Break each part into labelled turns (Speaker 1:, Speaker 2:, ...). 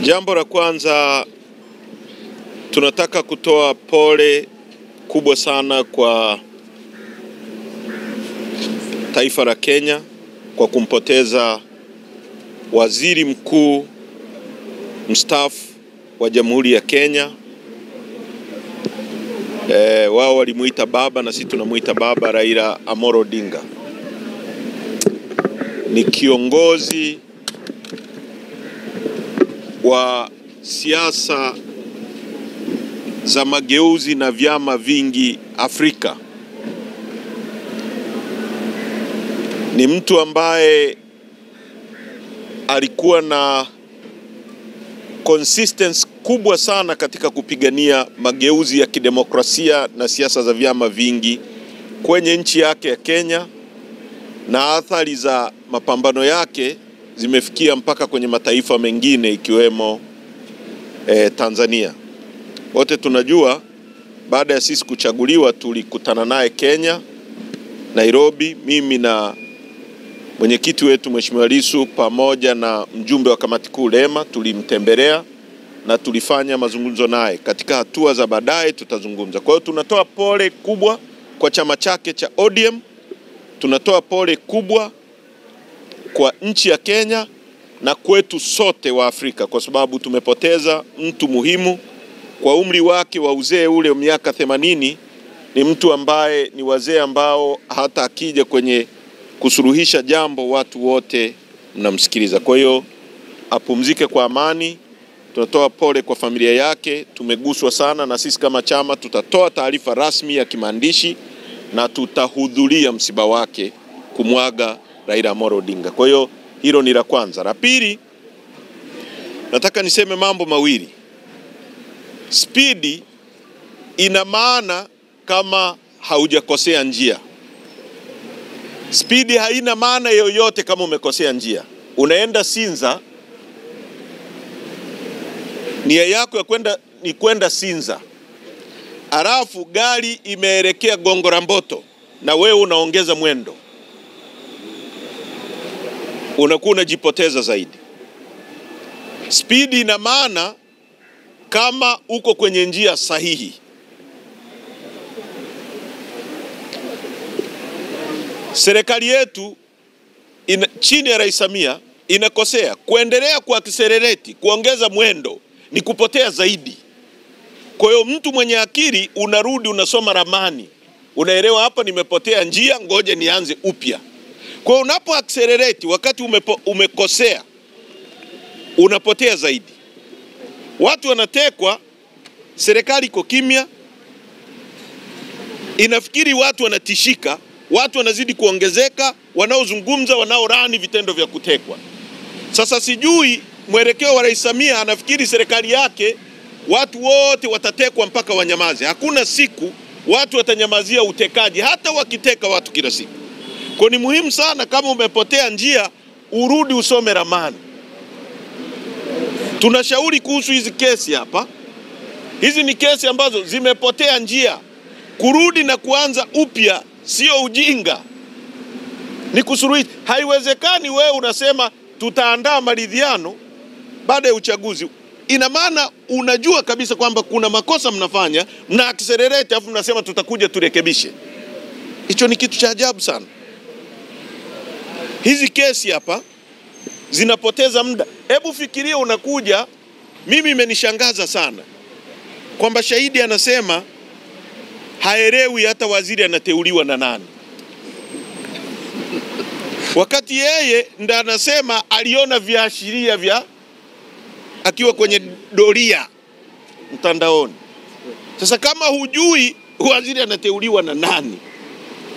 Speaker 1: Jambo la kwanza, tunataka kutoa pole kubwa sana kwa taifa la Kenya kwa kumpoteza waziri mkuu mstaafu wa Jamhuri ya Kenya. Wao walimuita baba na sisi tunamuita baba, Raila Amolo Odinga. Ni kiongozi wa siasa za mageuzi na vyama vingi Afrika. Ni mtu ambaye alikuwa na consistency kubwa sana katika kupigania mageuzi ya kidemokrasia na siasa za vyama vingi kwenye nchi yake ya Kenya, na athari za mapambano yake zimefikia mpaka kwenye mataifa mengine ikiwemo Tanzania. Wote tunajua baada ya sisi kuchaguliwa tulikutana naye Kenya, Nairobi, mimi na mwenyekiti wetu Mheshimiwa Lissu pamoja na mjumbe wa kamati kuu Lema tulimtembelea na tulifanya mazungumzo naye. Katika hatua za baadaye tutazungumza. Kwa hiyo tunatoa pole kubwa kwa chama chake cha ODM. Tunatoa pole kubwa kwa nchi ya Kenya na kwetu sote wa Afrika, kwa sababu tumepoteza mtu muhimu. Kwa umri wake wa uzee ule miaka 80, ni mtu ambaye ni wazee ambao hata akija kwenye kusuluhisha jambo watu wote mnamsikiliza. Kwa hiyo apumzike kwa amani. Tunatoa pole kwa familia yake. Tumeguswa sana, na sisi kama chama tutatoa taarifa rasmi ya kimaandishi na tutahudhuria msiba wake kumwaga Raila Amolo Odinga. Kwa hiyo hilo ni la kwanza. La pili, nataka niseme mambo mawili. Spidi ina maana kama haujakosea njia. Spidi haina maana yoyote kama umekosea njia. Unaenda Sinza, nia yako ya kwenda Sinza, alafu gari imeelekea Gongo la Mboto na wewe unaongeza mwendo, unakuwa unajipoteza zaidi. Spidi ina maana kama uko kwenye njia sahihi. Serikali yetu chini ya Rais Samia inakosea. Kuendelea kuaccelerate, kuongeza mwendo ni kupotea zaidi. Kwa hiyo mtu mwenye akili unarudi unasoma ramani. Unaelewa hapa nimepotea njia, ngoja nianze upya. Kwa hiyo unapo accelerate wakati umekosea unapotea zaidi. Watu wanatekwa, serikali iko kimya, inafikiri watu wanatishika, watu wanazidi kuongezeka, wanaozungumza, wanaorani vitendo vya kutekwa. Sasa sijui mwelekeo wa Rais Samia, anafikiri serikali yake watu wote watatekwa mpaka wanyamaze. Hakuna siku watu watanyamazia utekaji, hata wakiteka watu kila siku. Kwa ni muhimu sana kama umepotea njia urudi usome ramani. Tunashauri kuhusu hizi kesi hapa. Hizi ni kesi ambazo zimepotea njia. Kurudi na kuanza upya sio ujinga, ni kusuluhisha. Haiwezekani wewe unasema tutaandaa maridhiano baada ya uchaguzi. Ina maana unajua kabisa kwamba kuna makosa mnafanya, mna accelerate afu mnasema tutakuja turekebishe. Hicho ni kitu cha ajabu sana. Hizi kesi hapa zinapoteza muda. Hebu fikiria unakuja, mimi imenishangaza sana kwamba shahidi anasema haelewi hata waziri anateuliwa na nani, wakati yeye ndio anasema aliona viashiria vya akiwa kwenye doria mtandaoni. Sasa kama hujui waziri anateuliwa na nani,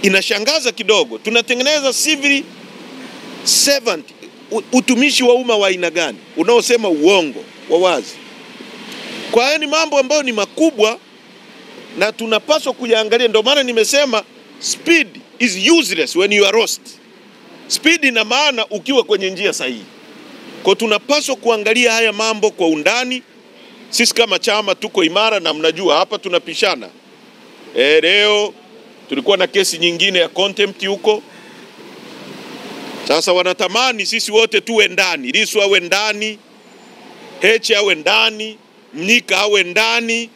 Speaker 1: inashangaza kidogo. Tunatengeneza civil servant, utumishi wa umma wa aina gani unaosema uongo wa wazi? Kwa hiyo ni mambo ambayo ni makubwa na tunapaswa kuyaangalia. Ndio maana nimesema speed is useless when you are lost. Speed ina maana ukiwa kwenye njia sahihi. Kwa tunapaswa kuangalia haya mambo kwa undani. Sisi kama chama tuko imara, na mnajua hapa tunapishana. Leo tulikuwa na kesi nyingine ya contempt huko. Sasa wanatamani sisi wote tuwe ndani, Lissu awe ndani, Heche awe ndani, Mnyika awe ndani,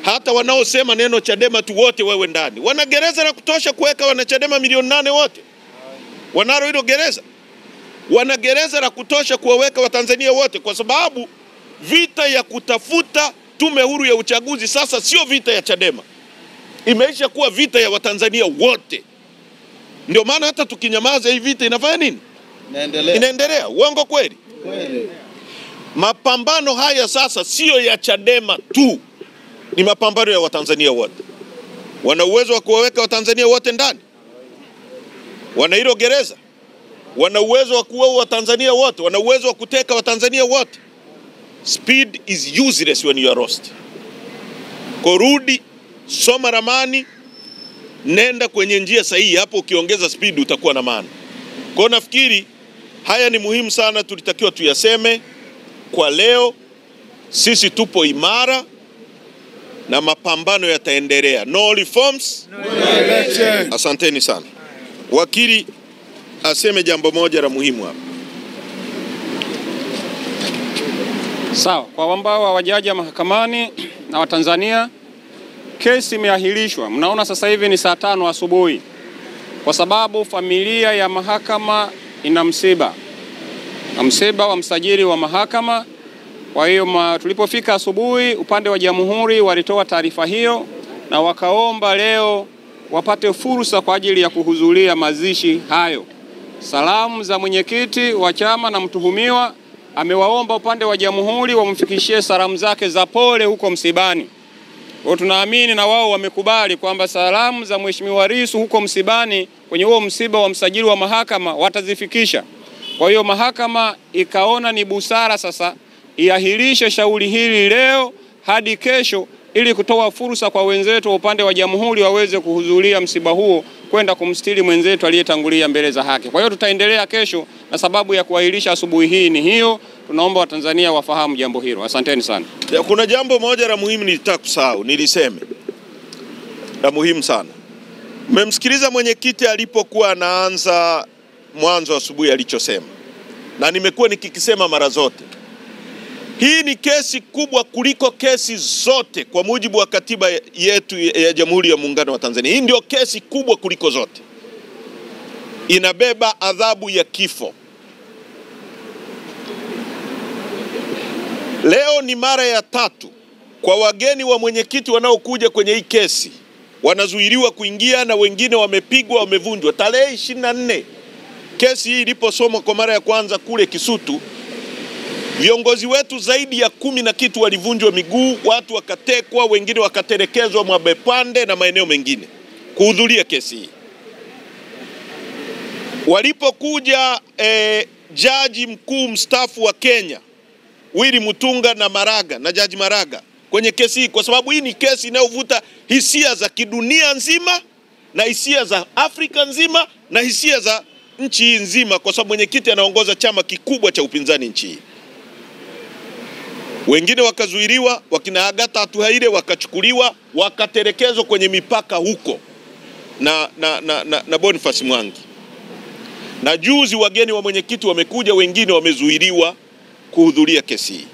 Speaker 1: hata wanaosema neno Chadema tu wote wawe ndani. Wana gereza la kutosha kuweka wanachadema milioni 8 wote? Wanalo hilo gereza? Wana gereza la kutosha kuwaweka Watanzania wote? Kwa sababu vita ya kutafuta tume huru ya uchaguzi sasa sio vita ya Chadema, imeisha kuwa vita ya Watanzania wote. Ndio maana hata tukinyamaza hii vita inafanya nini? Inaendelea. Uongo kweli? Kweli. Mapambano haya sasa sio ya Chadema tu, ni mapambano ya Watanzania wote. Wana uwezo wa kuwaweka Watanzania wote ndani? Wana hilo gereza? Wana uwezo wa kuua Watanzania wote? Wana uwezo wa kuteka Watanzania wote? Speed is useless when you are lost. Kurudi, soma ramani, nenda kwenye njia sahihi. Hapo ukiongeza speed utakuwa na maana. Kwa nafikiri haya ni muhimu sana, tulitakiwa tuyaseme kwa leo. Sisi tupo imara na mapambano yataendelea. No reforms, no election. Asanteni sana. Wakili aseme jambo moja la muhimu hapa.
Speaker 2: Sawa, kwa ambao hawajaja mahakamani na Watanzania, kesi imeahirishwa. Mnaona sasa hivi ni saa 5 asubuhi kwa sababu familia ya mahakama ina msiba. Na msiba wa msajili wa mahakama. Kwa hiyo tulipofika asubuhi, upande wa Jamhuri walitoa taarifa hiyo na wakaomba leo wapate fursa kwa ajili ya kuhudhuria mazishi hayo. Salamu za mwenyekiti wa chama na mtuhumiwa amewaomba upande wa Jamhuri wamfikishie salamu zake za pole huko msibani. Kwa tunaamini na wao wamekubali kwamba salamu za Mheshimiwa Lissu huko msibani kwenye huo msiba wa msajili wa mahakama watazifikisha. Kwa hiyo mahakama ikaona ni busara sasa iahirishe shauri hili leo hadi kesho ili kutoa fursa kwa wenzetu wa upande wa Jamhuri waweze kuhudhuria msiba huo kwenda kumstiri mwenzetu aliyetangulia mbele za haki. Kwa hiyo tutaendelea kesho na sababu ya kuahirisha asubuhi hii ni hiyo. Tunaomba Watanzania wafahamu jambo hilo. Asanteni sana.
Speaker 1: Kuna jambo moja la muhimu nilitaka kusahau, niliseme. La muhimu sana. Mmemsikiliza mwenyekiti alipokuwa anaanza mwanzo asubuhi alichosema. Na nimekuwa nikikisema mara zote. Hii ni kesi kubwa kuliko kesi zote kwa mujibu wa katiba yetu ya Jamhuri ya Muungano wa Tanzania. Hii ndio kesi kubwa kuliko zote. Inabeba adhabu ya kifo. Leo ni mara ya 3 kwa wageni wa mwenyekiti wanaokuja kwenye hii kesi. Wanazuiliwa kuingia na wengine wamepigwa, wamevunjwa. Tarehe 24 kesi hii iliposomwa kwa mara ya kwanza kule Kisutu, viongozi wetu zaidi ya 10 na kitu walivunjwa miguu, watu wakatekwa, wengine wakatelekezwa Mwabepande na maeneo mengine kuhudhuria kesi hii. Walipokuja jaji mkuu mstaafu wa Kenya Willy Mutunga na Maraga na Jaji Maraga kwenye kesi hii, kwa sababu hii ni kesi inayovuta hisia za kidunia nzima na hisia za Afrika nzima na hisia za nchi nzima, kwa sababu mwenyekiti anaongoza chama kikubwa cha upinzani nchi hii. Wengine wakazuiliwa, wakina Agatha Atuhaire wakachukuliwa, wakatelekezwa kwenye mipaka huko na Boniface Mwangi. Na juzi wageni wa mwenyekiti wamekuja, wengine wamezuiliwa kuhudhuria kesi hii.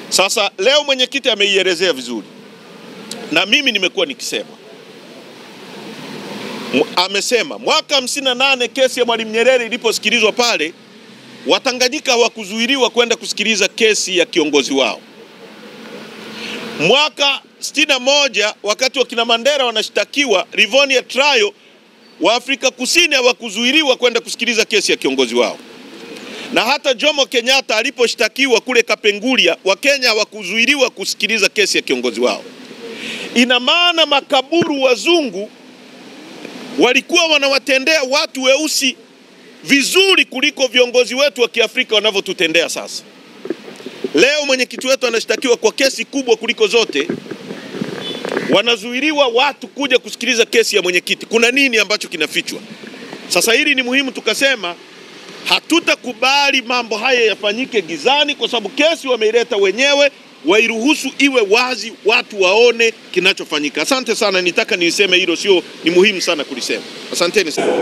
Speaker 1: Sasa leo mwenyekiti ameielezea vizuri. Na mimi nimekuwa nikisema. Amesema mwaka 58 kesi ya Mwalimu Nyerere iliposikilizwa pale, Watanganyika hawakuzuiliwa kwenda kusikiliza kesi ya kiongozi wao. Mwaka 61 wakati wa kina Mandela wanashtakiwa Rivonia trial, wa Afrika Kusini hawakuzuiliwa kwenda kusikiliza kesi ya kiongozi wao. Na hata Jomo Kenyatta aliposhtakiwa kule Kapenguria, wa Kenya hawakuzuiliwa kusikiliza kesi ya kiongozi wao. Ina maana makaburu wazungu walikuwa wanawatendea watu weusi vizuri kuliko viongozi wetu wa Kiafrika wanavyotutendea sasa. Leo mwenyekiti wetu anashtakiwa kwa kesi kubwa kuliko zote. Wanazuiliwa watu kuja kusikiliza kesi ya mwenyekiti. Kuna nini ambacho kinafichwa? Sasa hili ni muhimu tukasema hatutakubali mambo haya yafanyike gizani, kwa sababu kesi wameileta wenyewe, wairuhusu iwe wazi, watu waone kinachofanyika. Asante sana, nitaka niliseme hilo, sio ni muhimu sana kulisema. Asanteni sana.